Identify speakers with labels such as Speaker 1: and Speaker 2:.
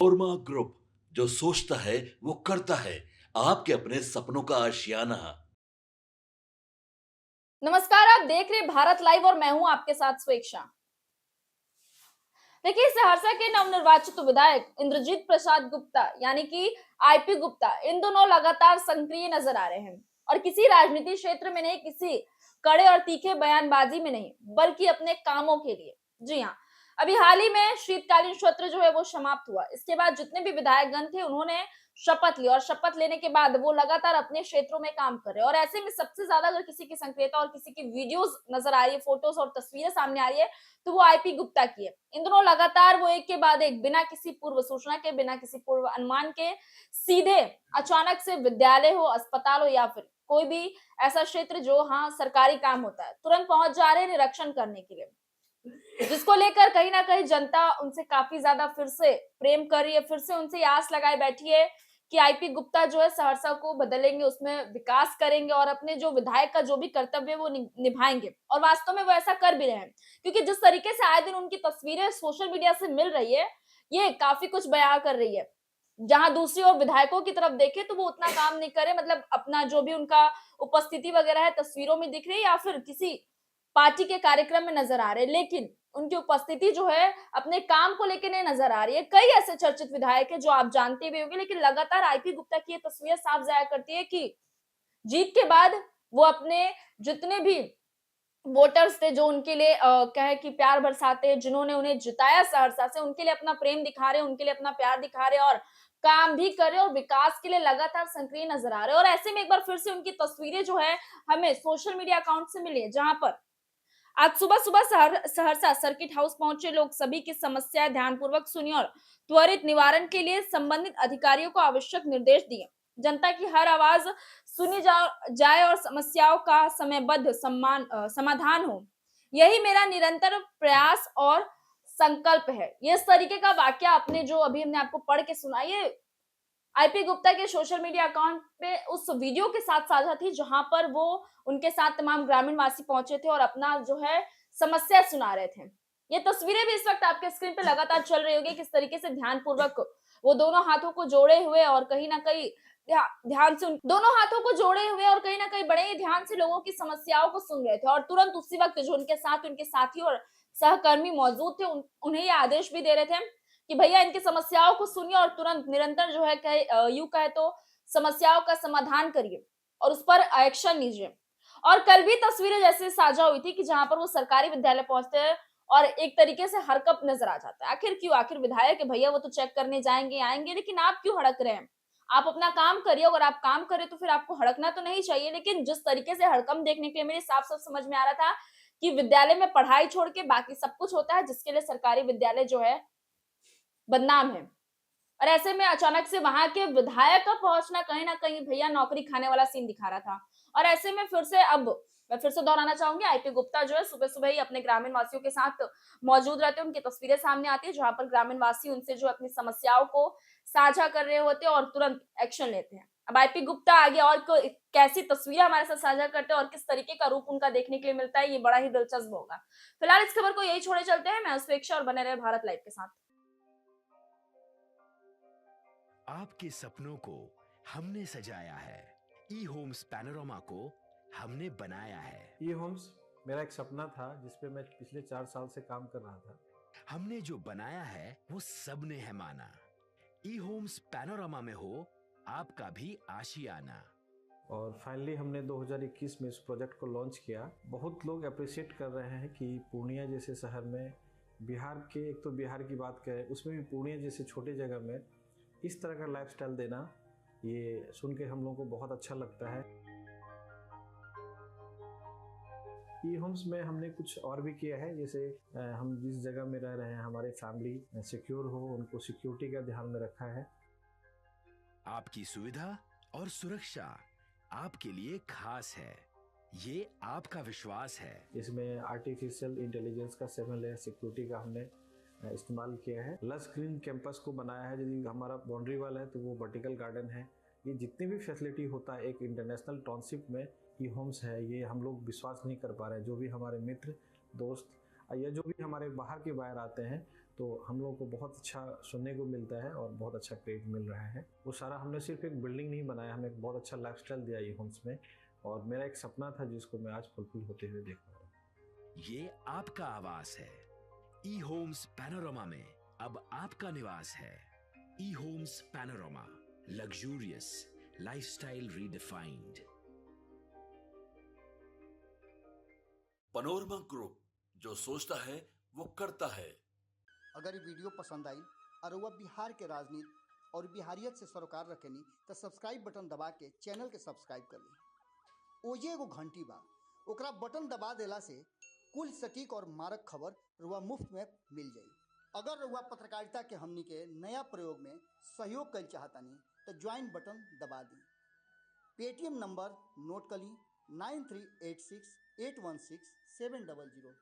Speaker 1: ओरमा group, जो सोचता है वो करता है। आपके अपने सपनों का आशियाना।
Speaker 2: नमस्कार, आप देख रहे हैं भारत लाइव और मैं हूं आपके साथ स्वेच्छा। देखिए, सहरसा के नवनिर्वाचित विधायक इंद्रजीत प्रसाद गुप्ता यानी कि आईपी गुप्ता, इन दोनों लगातार सक्रिय नजर आ रहे हैं और किसी राजनीति क्षेत्र में नहीं, किसी कड़े और तीखे बयानबाजी में नहीं, बल्कि अपने कामों के लिए। जी हाँ, अभी हाल ही में शीतकालीन सत्र जो है वो समाप्त हुआ। इसके बाद जितने भी विधायकगण थे उन्होंने शपथ ली और शपथ लेने के बाद वो लगातार अपने क्षेत्रों में काम कर रहे हैं और ऐसे में सबसे ज्यादा अगर किसी की सक्रियता और किसी की वीडियोस नजर आ रही है, फोटोज और तस्वीरें सामने आ रही है, तो वो आईपी गुप्ता की है। इन दोनों लगातार वो एक के बाद एक बिना किसी पूर्व सूचना के, बिना किसी पूर्व अनुमान के सीधे अचानक से विद्यालय हो, अस्पताल हो या फिर कोई भी ऐसा क्षेत्र जो हाँ सरकारी काम होता है, तुरंत पहुंच जा रहे हैं निरीक्षण करने के लिए, जिसको लेकर कहीं ना कहीं जनता उनसे काफी ज्यादा फिर से प्रेम कर रही है, फिर से उनसे आस लगाए बैठी है कि आईपी गुप्ता जो है सहरसा को बदलेंगे, उसमें विकास करेंगे और अपने जो विधायक का जो भी कर्तव्य है वो निभाएंगे। और वास्तव में वो ऐसा कर भी रहे हैं, क्योंकि जिस तरीके से आए दिन उनकी तस्वीरें सोशल मीडिया से मिल रही है, ये काफी कुछ बयां कर रही है। जहां दूसरी ओर विधायकों की तरफ देखे तो वो उतना काम नहीं करे, मतलब अपना जो भी उनका उपस्थिति वगैरह है तस्वीरों में दिख रही है या फिर किसी पार्टी के कार्यक्रम में नजर आ रहे हैं, लेकिन उनकी उपस्थिति जो है अपने काम को लेकर नहीं नजर आ रही है। कई ऐसे चर्चित विधायक है जो आप जानते भी होंगे, लेकिन लगातार आईपी गुप्ता की ये तस्वीर साफ जाया करती है कि जीत के बाद वो अपने जितने भी वोटर्स थे जो उनके लिए कहे कि प्यार बरसाते हैं, जिन्होंने उन्हें जिताया सहरसा से, उनके लिए अपना प्रेम दिखा रहे हैं, उनके लिए अपना प्यार दिखा रहे हैं और काम भी कर रहे हैं और विकास के लिए लगातार सक्रिय नजर आ रहे हैं। और ऐसे में एक बार फिर से उनकी तस्वीरें जो है हमें सोशल मीडिया अकाउंट से मिली है, जहां पर आज सुबह सुबह सहरसा सर्किट हाउस पहुंचे लोग सभी की समस्याएं ध्यानपूर्वक सुनी और त्वरित निवारण के लिए संबंधित अधिकारियों को आवश्यक निर्देश दिए। जनता की हर आवाज सुनी जाए और समस्याओं का समयबद्ध समाधान हो, यही मेरा निरंतर प्रयास और संकल्प है। ये इस तरीके का वाक्य आपने जो अभी हमने आपको पढ़ के सुना, ये आईपी गुप्ता के सोशल मीडिया अकाउंट पे उस वीडियो के साथ साझा थी, जहां पर वो उनके साथ तमाम ग्रामीण वासी पहुंचे थे और अपना जो है समस्या सुना रहे थे। ये तस्वीरें भी इस वक्त आपके स्क्रीन पे लगातार चल रही होगी, किस तरीके से ध्यानपूर्वक वो दोनों हाथों को जोड़े हुए और कहीं ना कहीं ध्यान से दोनों हाथों को जोड़े हुए और कहीं ना कहीं बड़े ही ध्यान से लोगों की समस्याओं को सुन रहे थे और तुरंत उसी वक्त जो उनके साथ उनके साथी और सहकर्मी मौजूद थे उन्हें ये आदेश भी दे रहे थे कि भैया इनकी समस्याओं को सुनिए और तुरंत निरंतर जो है यूं कहे तो समस्याओं का समाधान करिए और उस पर एक्शन लीजिए। और कल भी तस्वीरें जैसे साझा हुई थी कि जहां पर वो सरकारी विद्यालय पहुंचते हैं और एक तरीके से हड़कंप नजर आ जाता है। आखिर क्यों? आखिर विधायक है भैया, वो तो चेक करने जाएंगे आएंगे, लेकिन आप क्यों हड़क रहे हैं? आप अपना काम करिए, अगर आप काम करें तो फिर आपको हड़कना तो नहीं चाहिए। लेकिन जिस तरीके से हड़कंप देखने के लिए मेरे साफ साफ समझ में आ रहा था कि विद्यालय में पढ़ाई छोड़ के बाकी सब कुछ होता है, जिसके लिए सरकारी विद्यालय जो है बदनाम है। और ऐसे में अचानक से वहां के विधायक का पहुंचना कहीं ना कहीं भैया नौकरी खाने वाला सीन दिखा रहा था। और ऐसे में फिर से अब मैं फिर से दोहराना चाहूंगी, आईपी गुप्ता जो है सुबह सुबह ही अपने ग्रामीण वासियों के साथ मौजूद रहते हैं। उनकी तस्वीरें सामने आती है जहां पर ग्रामीण वासी उनसे जो अपनी समस्याओं को साझा कर रहे होते हैं और तुरंत एक्शन लेते हैं। अब आईपी गुप्ता आगे और कैसी तस्वीरें हमारे साथ साझा करते हैं और किस तरीके का रूप उनका देखने के लिए मिलता है, ये बड़ा ही दिलचस्प होगा। फिलहाल इस खबर को यही छोड़े चलते हैं। मैं उस्पेक्षा और बने रहे भारत लाइव के साथ।
Speaker 3: आपके सपनों को हमने सजाया है। ई होम्स पैनोरामा को हमने बनाया है।
Speaker 4: ई होम्स मेरा एक सपना था जिस पे मैं पिछले 4 साल से काम कर रहा था।
Speaker 3: हमने जो बनाया है वो सबने है माना। ई होम्स पैनोरामा में हो आपका भी आशियाना।
Speaker 4: और फाइनली हमने 2021 में इस प्रोजेक्ट को लॉन्च किया। बहुत लोग अप्रिशिएट कर रहे हैं कि पूर्णिया जैसे शहर में, बिहार के, एक तो बिहार की बात करें उसमें भी पूर्णिया जैसे छोटे जगह में इस तरह का लाइफस्टाइल देना, ये सुन के हम लोगों को बहुत अच्छा लगता है। ई होम्स में हमने कुछ और भी किया है, जैसे हम जिस जगह में रह रहे हैं हमारे फैमिली सिक्योर हो, उनको सिक्योरिटी का ध्यान में रखा है।
Speaker 3: आपकी सुविधा और सुरक्षा आपके लिए खास है, ये आपका विश्वास है।
Speaker 4: इसमें आर्टिफिशियल इंटेलिजेंस का 7 लेयर सिक्योरिटी का हमने इस्तेमाल किया है। लस ग्रीन कैंपस को बनाया है। यदि हमारा बाउंड्री वाल है तो वो वर्टिकल गार्डन है। ये जितनी भी फैसिलिटी होता है एक इंटरनेशनल टाउनशिप में ई होम्स है, ये हम लोग विश्वास नहीं कर पा रहे हैं। जो भी हमारे मित्र दोस्त या जो भी हमारे बाहर के बाहर आते हैं तो हम लोगों को बहुत अच्छा सुनने को मिलता है और बहुत अच्छा क्रेडिट मिल रहा है। वो सारा हमने सिर्फ एक बिल्डिंग नहीं बनाया, हमें एक बहुत अच्छा लाइफस्टाइल दिया ई होम्स में, और मेरा एक सपना था जिसको मैं आज फुलफिल होते हुए देख रहा हूँ।
Speaker 3: ये आपका आवास है। ई होम्स पैनोरामा में अब आपका निवास है। E homes panorama, luxurious lifestyle redefined.
Speaker 1: Panorama group, जो सोचता है वो करता है।
Speaker 5: अगर ये वीडियो पसंद आई और वह बिहार के राजनीति और बिहारियत से सरोकार रखेनी तो सब्सक्राइब बटन दबा के चैनल के सब्सक्राइब कर ली। ओजे एगो घंटी बा, ओकरा बटन दबा देला से कुल सटीक और मारक खबर रुआ मुफ्त में मिल जाई। अगर रुआ पत्रकारिता के हमनी के नया प्रयोग में सहयोग कर चाहतानी तो ज्वाइन बटन दबा दी। पेटीएम नंबर नोट कर ली 9386816700।